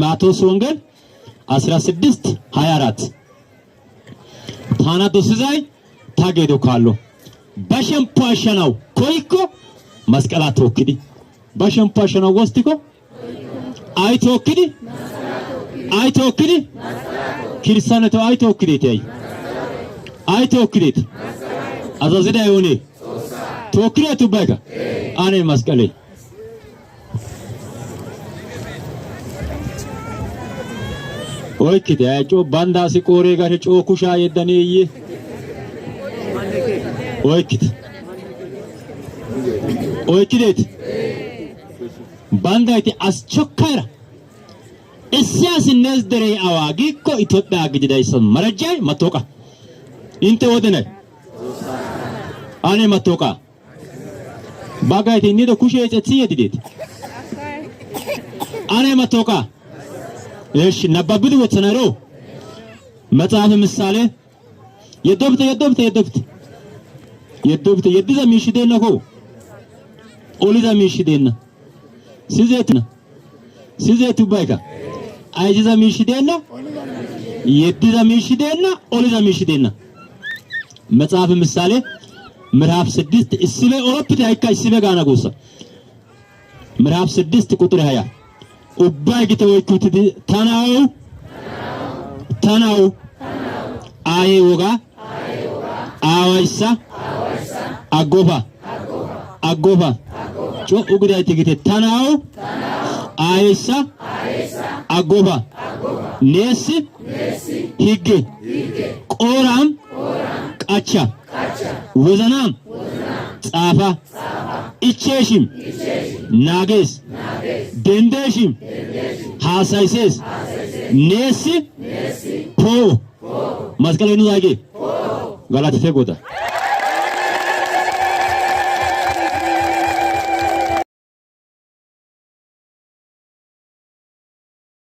ማቴዎስ ወንጌል 16:24 ታናዶ ስዛይ ታገዶ ካሎ በሸምፓሸናው ኮይኮ መስቀላት ወክዲ በሸምፓሸናው ወስቲኮ አይቶክዲ ክርስቲያኖቶ አይቶክዲ ተይ አይቶክዲ አዛዝዳ ይሆኔ ቶክሪያቱ ባይካ አኔ መስቀሌ ወይክዲ አጮ ባንዳሲ ቆሬ ጋር ጮ ኩሻ የደኔይ ወይክዴት ባንዳይቲ አስቸካራ እስያስ ነዝደሬ አዋጊኮ ኢትዮጵያ ግድዳይስ መረጃይ መቶቃ እንተ ወደነ አኔ መቶቃ ባጋይቲ ኒዶ ኩሼ የጽ የድዴት አኔ መቶቃ እሺ ነባብዱ ወተናሮ መጽሐፍ ምሳሌ የዶብተ የድዛ ሚሽደና ኮ ኦሊዛ ሚሽደና ሲዘቱ ባይካ አይዛ ሚሽደና የድዛ ሚሽደና ኦሊዛ ሚሽደና መጽሐፍ ምሳሌ ምዕራፍ 6 እስበ ኦሮፕት አይካ እስበ ጋና ጎሳ ምዕራፍ 6 ቁጥር 20 ኡባይ ጊተወይኩት ተናው አይ ወጋ አዋይሳ አጎባ ጮ ኡግዳይ ትግቴ ተናው አይሳ አጎባ ኔስ ሂግ ቆራም ቃቻ ወዘናም ጻፋ ኢቼሽም ናጌስ ደንደሽም ሃሳይሴስ ኔስ ፖ መስቀለኑ ዛጌ ጋላተ ተጎታ